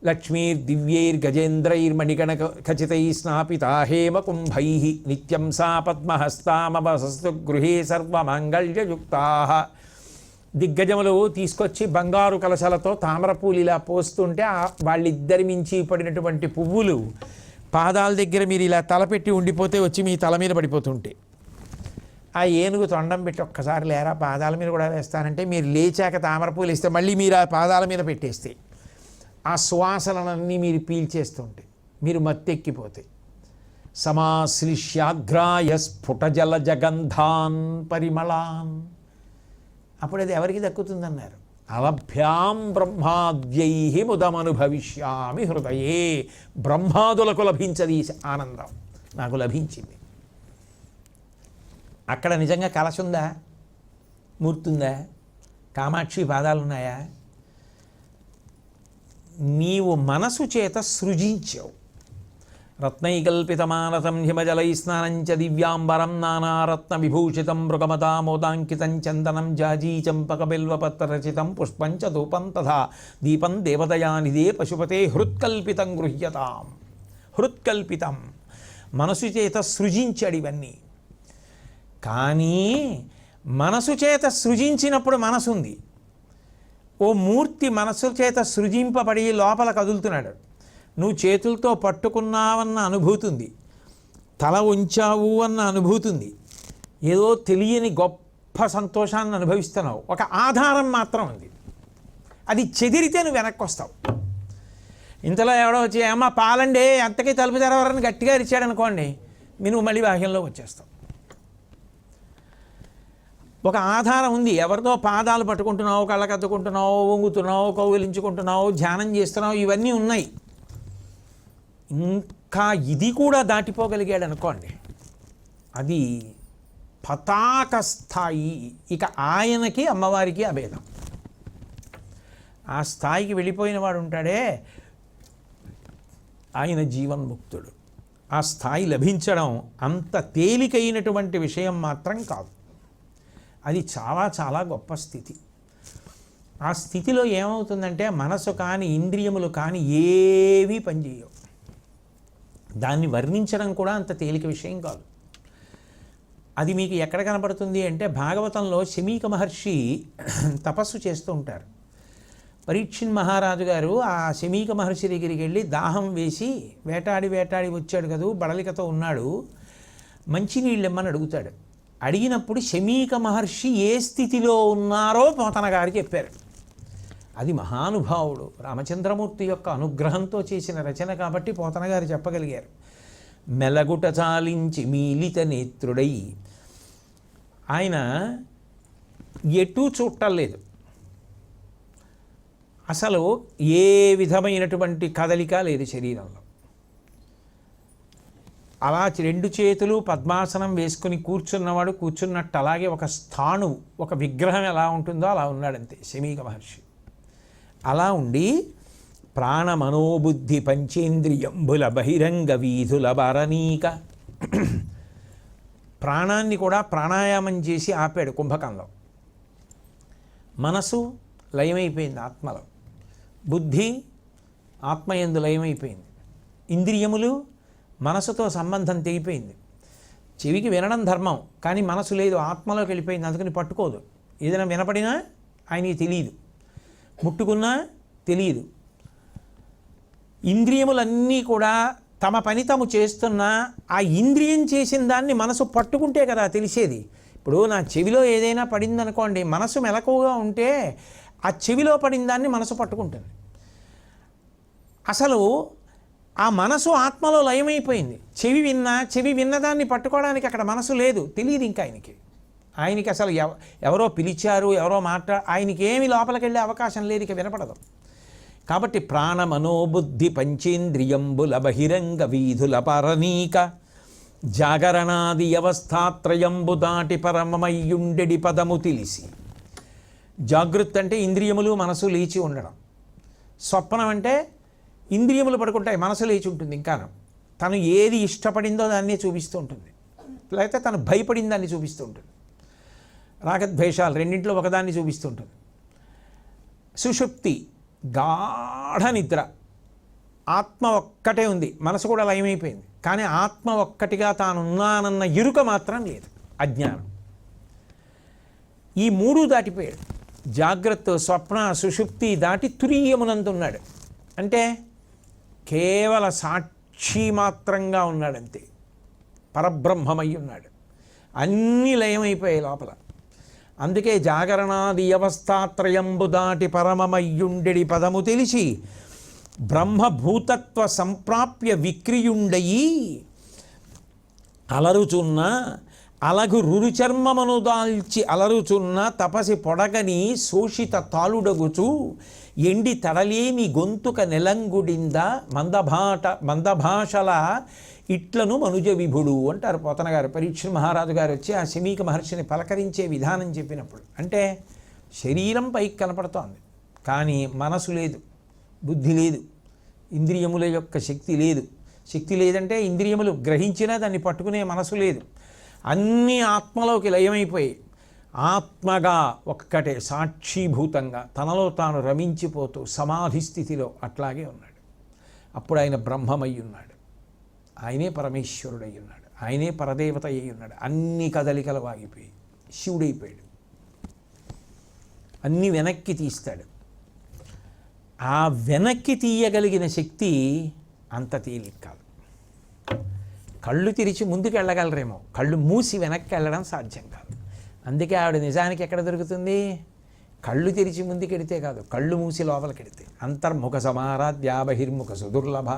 లక్ష్మీర్దివ్యైర్గజేంద్రైర్మణిగణ ఖచితై స్నాపితా హేమకుంభై నిత్యం సా పద్మహస్తామవసస్తు గృహే సర్వమాంగళ్యయుక్తా. దిగ్గజములు తీసుకొచ్చి బంగారు కలశలతో తామరపూలు ఇలా పోస్తుంటే వాళ్ళిద్దరి మించి పడినటువంటి పువ్వులు పాదాల దగ్గర మీరు ఇలా తలపెట్టి ఉండిపోతే వచ్చి మీ తల మీద పడిపోతుంటే, ఆ ఏనుగు తొండం పెట్టి ఒక్కసారి లేరా పాదాల మీద కూడా వేస్తానంటే మీరు లేచాక తామరపూలు ఇస్తే మళ్ళీ మీరు ఆ పాదాల మీద పెట్టేస్తే ఆ సువాసనలన్నీ మీరు పీల్చేస్తుంటే మీరు మత్తెక్కిపోతాయి. సమాశ్లిష్యాగ్రాయ స్ఫుటజల జగంధాన్ పరిమళాన్. అప్పుడు అది ఎవరికి దక్కుతుందన్నారు? అలభ్యాం బ్రహ్మాద్యై ముదమనుభవిష్యామి హృదయే. బ్రహ్మాదులకు లభించది ఈ ఆనందం, నాకు లభించింది. అక్కడ నిజంగా కలశ ఉందా, మూర్తుందా, కామాక్షి పాదాలు ఉన్నాయా? నీవు మనసు చేత సృజించావు. రత్నైకల్పితమానసం హిమజలై స్నానంచ దివ్యాంబరం నానారత్న విభూషితం మృగమతామోదాంకితం చందనం జాజీ చంపక బిల్వపత్రరచితం పుష్పం చ ధూపం తథా దీపం దేవదయానిదే పశుపతే హృత్కల్పితం గృహ్యతాం. హృత్కల్పితం, మనసు చేత సృజించాడు ఇవన్నీ. కానీ మనసు చేత సృజించినప్పుడు మనసు ఉంది. ఓ మూర్తి మనసు చేత సృజింపబడి లోపల కదులుతున్నాడు. నువ్వు చేతులతో పట్టుకున్నావన్న అనుభూతి ఉంది, తల ఉంచావు అన్న అనుభూతి ఉంది, ఏదో తెలియని గొప్ప సంతోషాన్ని అనుభవిస్తున్నావు. ఒక ఆధారం మాత్రం ఉంది, అది చెదిరితే నువ్వు వెనక్కి వస్తావు. ఇంతలో ఎవడో వచ్చి అమ్మ పాలండి అంతకీ తలుపు తెరవరని గట్టిగా ఇచ్చాడు అనుకోండి, నువ్వు మళ్ళీ బాహ్యంలోకి వచ్చేస్తావు. ఒక ఆధారం ఉంది, ఎవరితో పాదాలు పట్టుకుంటున్నావు, కళ్ళకద్దుకుంటున్నావు, వంగుతున్నావు, కౌగిలించుకుంటున్నావు, ధ్యానం చేస్తున్నావు, ఇవన్నీ ఉన్నాయి. ఇంకా ఇది కూడా దాటిపోగలిగాడు అనుకోండి, అది పతాక స్థాయి. ఇక ఆయనకి అమ్మవారికి అభేదం. ఆ స్థాయికి వెళ్ళిపోయిన వాడు ఉంటాడే, ఆయన జీవన్ముక్తుడు. ఆ స్థాయి లభించడం అంత తేలికైనటువంటి విషయం మాత్రం కాదు. అది చాలా చాలా గొప్ప స్థితి. ఆ స్థితిలో ఏమవుతుందంటే మనసు కానీ ఇంద్రియములు కానీ ఏవీ పనిచేయవు. దాన్ని వర్ణించడం కూడా అంత తేలిక విషయం కాదు. అది మీకు ఎక్కడ కనపడుతుంది అంటే భాగవతంలో శమీక మహర్షి తపస్సు చేస్తూ ఉంటారు. పరీక్షిన్ మహారాజు గారు ఆ శమీక మహర్షి దగ్గరికి వెళ్ళి దాహం వేసి వేటాడి వచ్చాడు కదూ, బడలికతో ఉన్నాడు, మంచినీళ్ళు ఇమ్మని అడుగుతాడు. అడిగినప్పుడు శమీక మహర్షి ఏ స్థితిలో ఉన్నారో పోతన గారు చెప్పారు. అది మహానుభావుడు రామచంద్రమూర్తి యొక్క అనుగ్రహంతో చేసిన రచన కాబట్టి పోతన గారు చెప్పగలిగారు. మెలగుట చాలించి మీలిత నేత్రుడై, ఆయన ఎటూ చూడలేదు, అసలు ఏ విధమైనటువంటి కదలిక లేదు శరీరంలో. అలా రెండు చేతులు పద్మాసనం వేసుకుని కూర్చున్నవాడు కూర్చున్నట్టు అలాగే ఒక స్థాణువు, ఒక విగ్రహం ఎలా ఉంటుందో అలా ఉన్నాడంతే శమీక మహర్షి. అలా ఉండి ప్రాణమనోబుద్ధి పంచేంద్రియంబుల బహిరంగ వీధుల భరణీక, ప్రాణాన్ని కూడా ప్రాణాయామం చేసి ఆపాడు కుంభకంలో. మనసు లయమైపోయింది ఆత్మలో, బుద్ధి ఆత్మయందు లయమైపోయింది, ఇంద్రియములు మనసుతో సంబంధం తెగిపోయింది. చెవికి వినడం ధర్మం, కానీ మనసు లేదు, ఆత్మలోకి వెళ్ళిపోయింది, అందుకని పట్టుకోదు. ఏదైనా వినపడినా ఆయనకి తెలియదు, ముట్టుకున్నా తెలియదు. ఇంద్రియములన్నీ కూడా తమ పని తాము చేస్తున్నా ఆ ఇంద్రియం చేసిన దాన్ని మనసు పట్టుకుంటే కదా తెలిసేది. ఇప్పుడు నా చెవిలో ఏదైనా పడిందనుకోండి, మనసు మెలకువగా ఉంటే ఆ చెవిలో పడిన దాన్ని మనసు పట్టుకుంటుంది. అసలు ఆ మనసు ఆత్మలో లయమైపోయింది. చెవి విన్నదాన్ని పట్టుకోవడానికి అక్కడ మనసు లేదు, తెలియదు ఇంకా ఆయనకి అసలు ఎవరో పిలిచారు, ఎవరో ఆయనకి ఏమి లోపలికి వెళ్ళే అవకాశం లేదు, ఇక వినపడదు. కాబట్టి ప్రాణమనోబుద్ధి పంచేంద్రియంబుల బహిరంగ వీధుల పరనీక జాగరణాది అవస్థాత్రయంబు దాటి పరమమయ్యుండెడి పదము తెలిసి. జాగృత్ అంటే ఇంద్రియములు మనసు లేచి ఉండడం, స్వప్నం అంటే ఇంద్రియములు పడుకుంటాయి, మనసు లేచి ఉంటుంది. ఇంకాను తను ఏది ఇష్టపడిందో దాన్నే చూపిస్తూ ఉంటుంది, లేకపోతే తను భయపడిన దాన్ని చూపిస్తూ ఉంటుంది. రాగద్వేషాలు రెండింటిలో ఒకదాన్ని చూపిస్తూ ఉంటుంది. సుషుప్తి గాఢ నిద్ర, ఆత్మ ఒక్కటే ఉంది, మనసు కూడా లయమైపోయింది, కానీ ఆత్మ ఒక్కటిగా తానున్నానన్న ఎరుక మాత్రం లేదు, అజ్ఞానం. ఈ మూడు దాటిపోయాడు. జాగ్రత్త, స్వప్న, సుషుప్తి దాటి తురీయమునందున్నాడు. అంటే కేవల సాక్షి మాత్రంగా ఉన్నాడంతే, పరబ్రహ్మమై ఉన్నాడు. అన్నీ లయమైపోయాయి లోపల. అందుకే జాగరణాది అవస్థాత్రయంబు దాటి పరమమయ్యుండెడి పదము తెలిసి బ్రహ్మభూతత్వ సంప్రాప్య విక్రియుండయి అలరుచున్న అలగు రురుచర్మమును దాల్చి అలరుచున్న తపసి పొడగని శోషిత తాళుడగుచు ఎండి తడలేని గొంతుక నెలంగుడింద మందభాషల ఇట్లను మనుజ విభుడు అంటారు పోతన గారు. పరీక్ష మహారాజు గారు వచ్చి ఆ శమీక మహర్షిని పలకరించే విధానం చెప్పినప్పుడు, అంటే శరీరం పైకి కనపడుతోంది, కానీ మనసు లేదు, బుద్ధి లేదు, ఇంద్రియముల యొక్క శక్తి లేదు. శక్తి లేదంటే ఇంద్రియములు గ్రహించినా దాన్ని పట్టుకునే మనసు లేదు. అన్నీ ఆత్మలోకి లయమైపోయి ఆత్మగా ఒక్కటే సాక్షీభూతంగా తనలో తాను రమించిపోతూ సమాధి స్థితిలో అట్లాగే ఉన్నాడు. అప్పుడు ఆయన బ్రహ్మమై ఉన్నాడు, ఆయనే పరమేశ్వరుడై ఉన్నాడు, ఆయనే పరదేవత అయి ఉన్నాడు. అన్ని కదలికలు వాగిపోయి శివుడైపోయాడు. అన్నీ వెనక్కి తీస్తాడు. ఆ వెనక్కి తీయగలిగిన శక్తి అంత తేలిక కాదు. కళ్ళు తెరిచి ముందుకు వెళ్ళగలరేమో, కళ్ళు మూసి వెనక్కి వెళ్ళడం సాధ్యం కాదు. అందుకే ఆవిడ నిజానికి ఎక్కడ దొరుకుతుంది? కళ్ళు తెరిచి ముందుకెడితే కాదు, కళ్ళు మూసి లోపలికెడితే. అంతర్ముఖ సమారాధ్య బహిర్ముఖ సుదుర్లభ.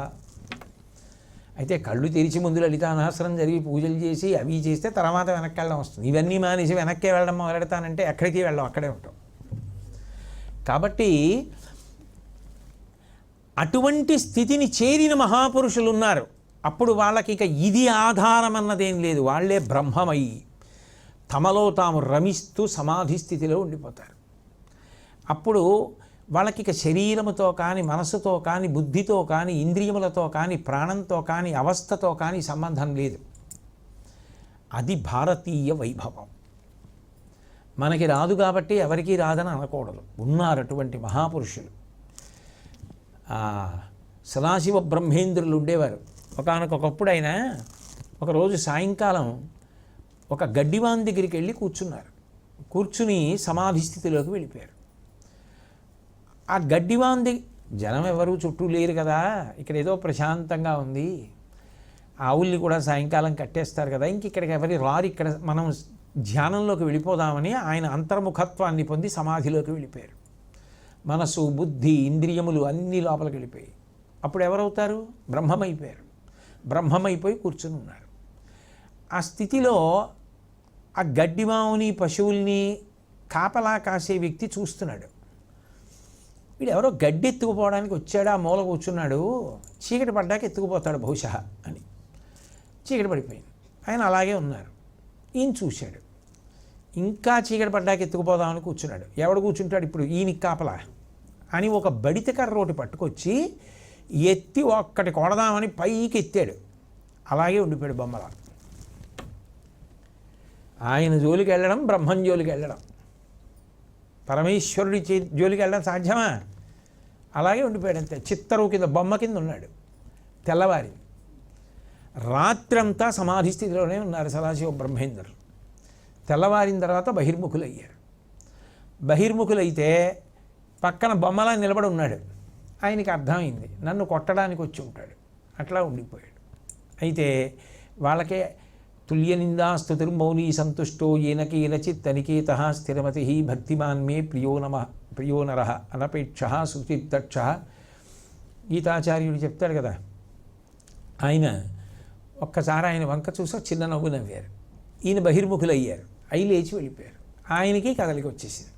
అయితే కళ్ళు తెరిచి ముందు లలితానాసనం జరిగి పూజలు చేసి అవి చేస్తే తర్వాత వెనక్కి వెళ్ళడం వస్తుంది. ఇవన్నీ మానేసి వెనక్కే వెళ్ళడం మొదలెడతానంటే ఎక్కడికి వెళ్ళడం, అక్కడే ఉంటాం. కాబట్టి అటువంటి స్థితిని చేరిన మహాపురుషులు ఉన్నారు. అప్పుడు వాళ్ళకి ఇక ఇది ఆధారం అన్నదేం లేదు, వాళ్ళే బ్రహ్మమై తమలో తాము రమిస్తూ సమాధి స్థితిలో ఉండిపోతారు. అప్పుడు వాళ్ళకి ఇక శరీరముతో కానీ, మనసుతో కానీ, బుద్ధితో కానీ, ఇంద్రియములతో కానీ, ప్రాణంతో కానీ, అవస్థతో కానీ సంబంధం లేదు. అది భారతీయ వైభవం. మనకి రాదు కాబట్టి ఎవరికీ రాదని అనకూడదు. ఉన్నారు అటువంటి మహాపురుషులు. సదాశివ బ్రహ్మేంద్రులు ఉండేవారు. ఒకనకొకప్పుడు ఆయన ఒకరోజు సాయంకాలం ఒక గడ్డివాన్ దగ్గరికి వెళ్ళి కూర్చున్నారు. కూర్చుని సమాధి స్థితిలోకి వెళ్ళిపోయారు. ఆ గడ్డివాన్ జనం ఎవరు చుట్టూ లేరు కదా, ఇక్కడ ఏదో ప్రశాంతంగా ఉంది, ఆవుల్ని కూడా సాయంకాలం కట్టేస్తారు కదా, ఇంక ఇక్కడికి ఎవరి రారు, ఇక్కడ మనం ధ్యానంలోకి వెళ్ళిపోదామని ఆయన అంతర్ముఖత్వాన్ని పొంది సమాధిలోకి వెళ్ళిపోయారు. మనసు, బుద్ధి, ఇంద్రియములు అన్నీ లోపలికి వెళ్ళిపోయాయి. అప్పుడు ఎవరవుతారు? బ్రహ్మమైపోయారు. బ్రహ్మమైపోయి కూర్చుని ఉన్నారు. ఆ స్థితిలో ఆ గడ్డిమావుని, పశువుల్ని కాపలా కాసే వ్యక్తి చూస్తున్నాడు. వీడు ఎవరో గడ్డి ఎత్తుకుపోవడానికి వచ్చాడు, ఆ మూల కూర్చున్నాడు, చీకటి పడ్డాక ఎత్తుకుపోతాడు బహుశా అని. చీకటి పడిపోయింది, ఆయన అలాగే ఉన్నారు. ఈయన చూశాడు, ఇంకా చీకటి పడ్డాక ఎత్తుకుపోదామని కూర్చున్నాడు. ఎవడు కూర్చుంటాడు ఇప్పుడు? ఈయనకి కాపలా అని ఒక బడితకర్ర రోటి పట్టుకొచ్చి ఎత్తి ఒక్కటి కొడదామని పైకి ఎత్తాడు. అలాగే ఉండిపోయాడు బొమ్మల. ఆయన జోలికి వెళ్ళడం, బ్రహ్మం జోలికి వెళ్ళడం, పరమేశ్వరుడి జోలికి వెళ్ళడం సాధ్యమా? అలాగే ఉండిపోయాడు అంతే. చిత్తరువు కింద బొమ్మ కింద ఉన్నాడు. తెల్లవారి రాత్రంతా సమాధి స్థితిలోనే ఉన్నారు సదాశివ బ్రహ్మేంద్రులు. తెల్లవారిన తర్వాత బహిర్ముఖులయ్యారు. బహిర్ముఖులైతే పక్కన బొమ్మలా నిలబడి ఉన్నాడు. ఆయనకి అర్థమైంది, నన్ను కొట్టడానికి వచ్చి ఉంటాడు. అట్లా ఉండిపోయాడు. అయితే వాళ్ళకే తుల్యనిందాస్తుతిర్మౌని సంతుష్టో ఏనకేనచిత్ అనికేత స్థిరమతి భక్తిమాన్ మే ప్రియో నర అనపేక్ష సుచిత్తక్ష. గీతాచార్యుడు చెప్తాడు కదా, ఆయన ఒక్కసారి ఆయన వంక చూసా చిన్న నవ్వు నవ్వారు. ఈయన బహిర్ముఖులయ్యారు, అయి లేచి వెళ్ళిపోయారు. ఆయనకి కదలికి వచ్చేసింది.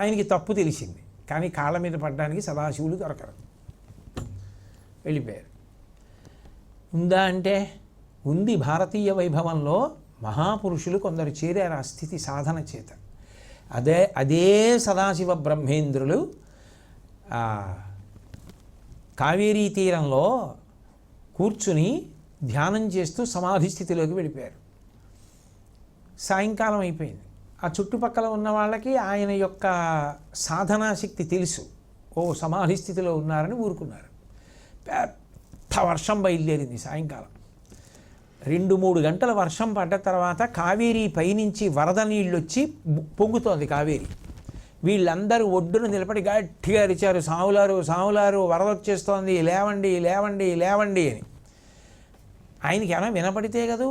ఆయనకి తప్పు తెలిసింది, కానీ కాళ్ళ మీద పడడానికి సదాశివులు దొరకరు, వెళ్ళిపోయారు. ఉందా అంటే ఉంది. భారతీయ వైభవంలో మహాపురుషులు కొందరు చేరారు ఆ స్థితి సాధన చేత. అదే సదాశివ బ్రహ్మేంద్రులు కావేరీ తీరంలో కూర్చుని ధ్యానం చేస్తూ సమాధి స్థితిలోకి వెళ్ళిపోయారు. సాయంకాలం అయిపోయింది. ఆ చుట్టుపక్కల ఉన్న వాళ్ళకి ఆయన యొక్క సాధనాశక్తి తెలుసు. ఓ సమాధి స్థితిలో ఉన్నారని ఊరుకున్నారు. పెద్ద వర్షం బయలుదేరింది సాయంకాలం. 2-3 గంటల వర్షం పడ్డ తర్వాత కావేరీ పైనుంచి వరద నీళ్ళు వచ్చి పొంగుతోంది కావేరీ. వీళ్ళందరూ ఒడ్డున నిలబడి గట్టిగా అరిచారు, సావులారు సావులారు వరద వచ్చేస్తోంది, లేవండి లేవండి లేవండి అని. ఆయనకి ఎలా వినపడితే కదూ,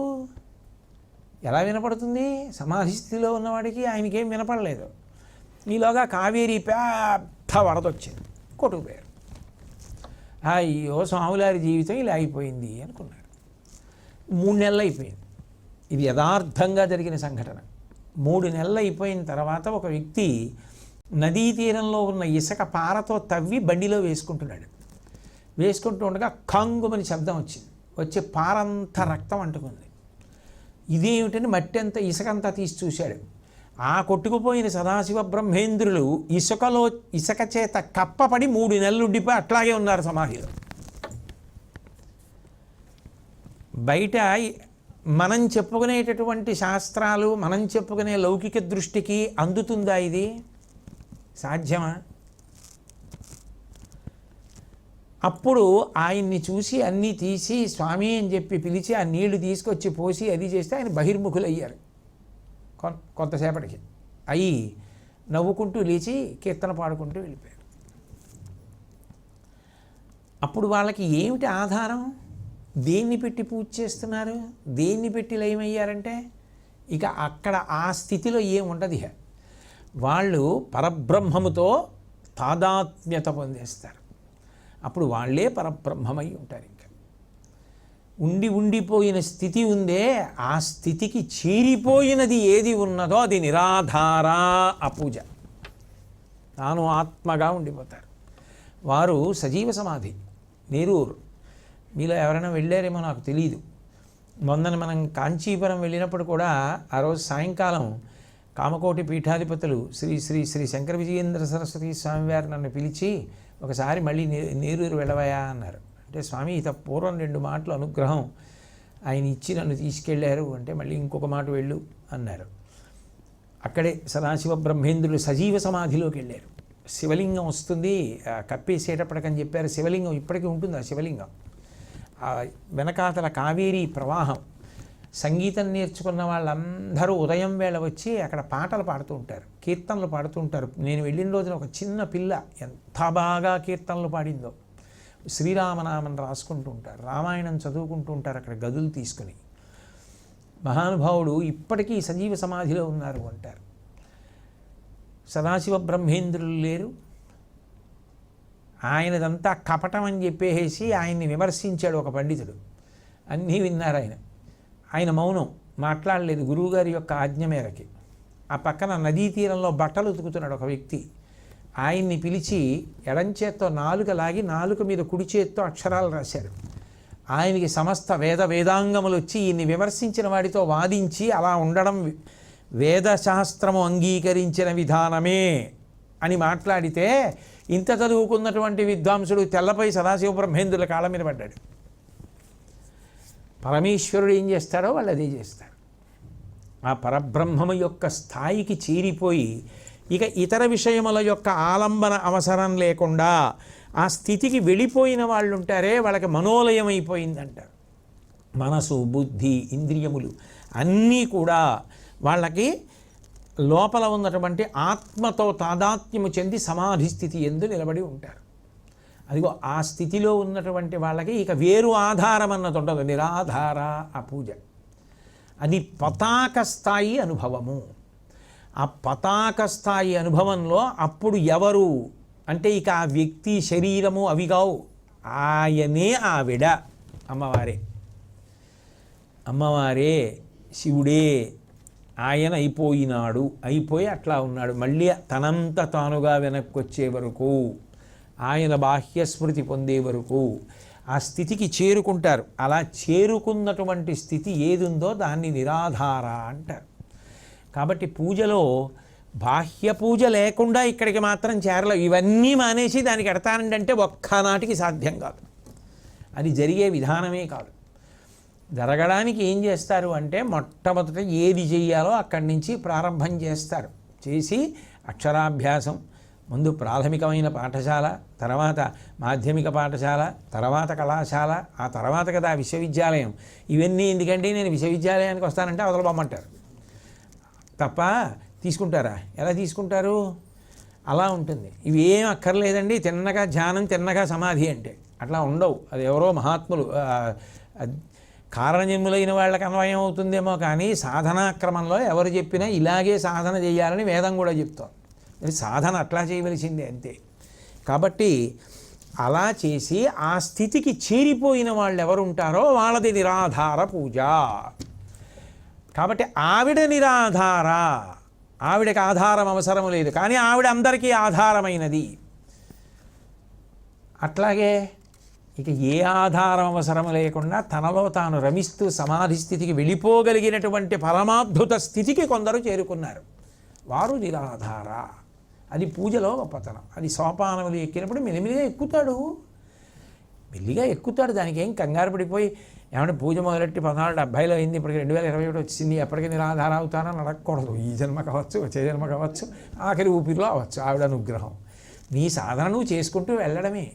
ఎలా వినపడుతుంది? సమాధి స్థితిలో ఉన్నవాడికి ఆయనకేం వినపడలేదు. ఈలోగా కావేరీ పెద్ద వరద వచ్చింది, కొట్టుకుపోయారు. అయ్యో స్వాములారి జీవితం ఇలా అయిపోయింది అనుకున్నారు. 3 నెలలు అయిపోయింది. ఇది యథార్థంగా జరిగిన సంఘటన. 3 నెలలు అయిపోయిన తర్వాత ఒక వ్యక్తి నదీ తీరంలో ఉన్న ఇసుక పారతో తవ్వి బండిలో వేసుకుంటున్నాడు. వేసుకుంటూ ఉండగా కంగుమని శబ్దం వచ్చింది. వచ్చే పారంతా రక్తం అంటుకుంది. ఇదేమిటని మట్టి అంతా ఇసుకంతా తీసి చూశాడు. ఆ కొట్టుకుపోయిన సదాశివ బ్రహ్మేంద్రులు ఇసుక చేత కప్పపడి 3 నెలలు ఉండిపోయి అట్లాగే ఉన్నారు సమాధిలో. బయట మనం చెప్పుకునేటటువంటి శాస్త్రాలు, మనం చెప్పుకునే లౌకిక దృష్టికి అందుతుందా? ఇది సాధ్యమా? అప్పుడు ఆయన్ని చూసి అన్నీ తీసి స్వామి అని చెప్పి పిలిచి ఆ నీళ్లు తీసుకొచ్చి పోసి అది చేస్తే ఆయన బహిర్ముఖులయ్యారు. కొంతసేపటికి అయ్యి నవ్వుకుంటూ లేచి కీర్తన పాడుకుంటూ వెళ్ళిపోయారు. అప్పుడు వాళ్ళకి ఏమిటి ఆధారం? దేన్ని పెట్టి పూజ చేస్తున్నారు? దేన్ని పెట్టి లయమయ్యారంటే ఇక అక్కడ ఆ స్థితిలో ఏముండదు. వాళ్ళు పరబ్రహ్మముతో తాదాత్మ్యత పొందేస్తారు. అప్పుడు వాళ్ళే పరబ్రహ్మమై ఉంటారు. ఇంకా ఉండిపోయిన స్థితి ఉందే, ఆ స్థితికి చేరిపోయినది ఏది ఉన్నదో అది నిరాధార అపూజ. తాను ఆత్మగా ఉండిపోతారు. వారు సజీవ సమాధి. నేరూరు మీలో ఎవరైనా వెళ్ళారేమో నాకు తెలియదు. మొన్న మనం కాంచీపురం వెళ్ళినప్పుడు కూడా ఆ రోజు సాయంకాలం కామకోటి పీఠాధిపతులు శ్రీ శ్రీ శ్రీ శంకర విజయేంద్ర సరస్వతి స్వామివారు నన్ను పిలిచి ఒకసారి మళ్ళీ నేరూరు వెళ్ళవయా అన్నారు. అంటే స్వామి ఇత పూర్వం 2 మాటలు అనుగ్రహం ఆయన ఇచ్చి నన్ను తీసుకెళ్ళారు అంటే మళ్ళీ ఇంకొక మాట వెళ్ళు అన్నారు. అక్కడే సదాశివ బ్రహ్మేంద్రులు సజీవ సమాధిలోకి వెళ్ళారు. శివలింగం వస్తుంది కప్పేసేటప్పటికని చెప్పారు. శివలింగం ఇప్పటికీ ఉంటుంది. ఆ శివలింగం వెనకాతల కావేరీ ప్రవాహం. సంగీతం నేర్చుకున్న వాళ్ళందరూ ఉదయం వేళ వచ్చి అక్కడ పాటలు పాడుతూ ఉంటారు, కీర్తనలు పాడుతూ ఉంటారు. నేను వెళ్ళిన రోజున ఒక చిన్న పిల్ల ఎంత బాగా కీర్తనలు పాడిందో. శ్రీరామనామం రాసుకుంటూ ఉంటారు, రామాయణం చదువుకుంటూ ఉంటారు అక్కడ గదులు తీసుకుని. మహానుభావుడు ఇప్పటికీ సజీవ సమాధిలో ఉన్నారు అంటారు. సదాశివ బ్రహ్మేంద్రులు లేరు. ఆయనదంతా కపటం అని చెప్పేసి ఆయన్ని విమర్శించాడు ఒక పండితుడు. అన్నీ విన్నారు ఆయన. ఆయన మౌనం, మాట్లాడలేదు గురువుగారి యొక్క ఆజ్ఞ మేరకి. ఆ పక్కన నదీ తీరంలో బట్టలు ఉతుకుతున్నాడు ఒక వ్యక్తి. ఆయన్ని పిలిచి ఎడంచేత్తో నాలుక లాగి నాలుక మీద కుడి చేత్తో అక్షరాలు రాశారు. ఆయనకి సమస్త వేదాంగములు వచ్చి ఈయన్ని విమర్శించిన వాడితో వాదించి అలా ఉండడం వేదశాస్త్రము అంగీకరించిన విధానమే అని మాట్లాడితే ఇంత చదువుకున్నటువంటి విద్వాంసుడు తెల్లపై సదాశివ బ్రహ్మేంద్రుల కాళ్ళ మీద పడ్డాడు. పరమేశ్వరుడు ఏం చేస్తారో వాళ్ళు అదే చేస్తారు. ఆ పరబ్రహ్మము యొక్క స్థాయికి చేరిపోయి ఇక ఇతర విషయముల యొక్క ఆలంబన అవసరం లేకుండా ఆ స్థితికి వెళ్ళిపోయిన వాళ్ళు ఉంటారే వాళ్ళకి మనోలయం అయిపోయిందంటారు. మనసు, బుద్ధి, ఇంద్రియములు అన్నీ కూడా వాళ్ళకి లోపల ఉన్నటువంటి ఆత్మతో తాదాత్మ్యము చెంది సమాధి స్థితి యందు నిలబడి ఉంటారు. అదిగో ఆ స్థితిలో ఉన్నటువంటి వాళ్ళకి ఇక వేరు ఆధారం అన్నది ఉండదు. నిరాధార ఆ పూజ. అది పతాక స్థాయి అనుభవము. ఆ పతాక స్థాయి అనుభవంలో అప్పుడు ఎవరు అంటే ఇక ఆ వ్యక్తి శరీరము అవి కావు, ఆయనే ఆవిడ అమ్మవారే శివుడే. ఆయన అయిపోయినాడు, అయిపోయి అట్లా ఉన్నాడు. మళ్ళీ తనంత తానుగా వెనక్కి వచ్చే వరకు, ఆయన బాహ్యస్మృతి పొందే వరకు ఆ స్థితికి చేరుకుంటారు. అలా చేరుకున్నటువంటి స్థితి ఏది ఉందో దాన్ని నిరాధార అంటారు. కాబట్టి పూజలో బాహ్య పూజ లేకుండా ఇక్కడికి మాత్రం చేరలేవు. ఇవన్నీ మానేసి దానికి ఎడతానండి అంటే ఒక్కనాటికి సాధ్యం కాదు. అది జరిగే విధానమే కాదు. జరగడానికి ఏం చేస్తారు అంటే మొట్టమొదట ఏది చెయ్యాలో అక్కడి నుంచి ప్రారంభం చేస్తారు. చేసి అక్షరాభ్యాసం, ముందు ప్రాథమికమైన పాఠశాల, తర్వాత మాధ్యమిక పాఠశాల, తర్వాత కళాశాల, ఆ తర్వాత కదా విశ్వవిద్యాలయం. ఇవన్నీ ఎందుకంటే నేను విశ్వవిద్యాలయానికి వస్తానంటే అవతల బొమ్మంటారు తప్ప తీసుకుంటారా? ఎలా తీసుకుంటారు? అలా ఉంటుంది. ఇవి ఏం అక్కర్లేదండి, తిన్నగా ధ్యానం, తిన్నగా సమాధి అంటే అట్లా ఉండవు. అది ఎవరో మహాత్ములు కారణజన్ములైన వాళ్ళకి అన్వయం అవుతుందేమో కానీ సాధనాక్రమంలో ఎవరు చెప్పినా ఇలాగే సాధన చేయాలని వేదం కూడా చెప్తాం. మరి సాధన అట్లా చేయవలసిందే అంతే. కాబట్టి అలా చేసి ఆ స్థితికి చేరిపోయిన వాళ్ళు ఎవరు ఉంటారో వాళ్ళది నిరాధార పూజ. కాబట్టి ఆవిడ నిరాధార, ఆవిడకి ఆధారం అవసరం లేదు, కానీ ఆవిడ అందరికీ ఆధారమైనది. అట్లాగే ఇక ఏ ఆధారం అవసరం లేకుండా తనలో తాను రమిస్తూ సమాధి స్థితికి వెళ్ళిపోగలిగినటువంటి పరమాద్భుత స్థితికి కొందరు చేరుకున్నారు. వారు నిరాధార. అది పూజలో గొప్పతనం. అది సోపానములు ఎక్కినప్పుడు మెల్లిమెల్లిగా ఎక్కుతాడు, మెల్లిగా ఎక్కుతాడు. దానికి ఏం కంగారు పడిపోయి ఏమంటే పూజ మొదలెట్టి 1470లో అయింది, ఇప్పటికి 2021 వచ్చింది, ఎప్పటికీ నిరాధార అవుతానని అడగకూడదు. ఈ జన్మ కావచ్చు, వచ్చే జన్మ కావచ్చు, ఆఖరి ఊపిరిలో అవ్వచ్చు ఆవిడ అనుగ్రహం. నీ సాధన నువ్వు చేసుకుంటూ వెళ్ళడమే.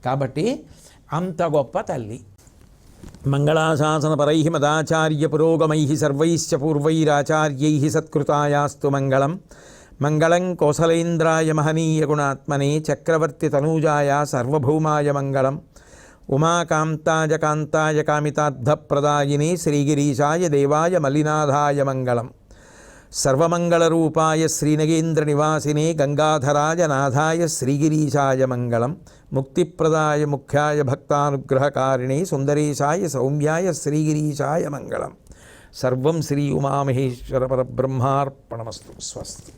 కాబట్టి అంత గొప్ప తల్లి. మంగళాశాసనపరై మదాచార్య పురోగమై సర్వైశ్చ పూర్వైరాచార్యై సత్కృతాయాస్తు మంగళం. మంగళం కోసలేంద్రాయ మహనీయ గుణాత్మనే చక్రవర్తి తనూజాయ సర్వభౌమాయ మంగళం. ఉమాకాంతాయ కాంతాయ కామితార్థప్రదాయినే శ్రీగిరీశాయ దేవాయ మలినాథాయ మంగళం. సర్వమంగళరూపాయ శ్రీనగేంద్ర నివాసినే గంగాధరాయ నాథాయ శ్రీగిరీశాయ మంగళం. ముక్తిప్రదాయ ముఖ్యాయ భక్తానుగ్రహకారిణే సుందరేశాయ సౌమ్యాయ శ్రీగిరీశాయ మంగళం. సర్వం శ్రీ ఉమామహేశ్వర పరబ్రహ్మార్పణమస్తు. స్వస్తి.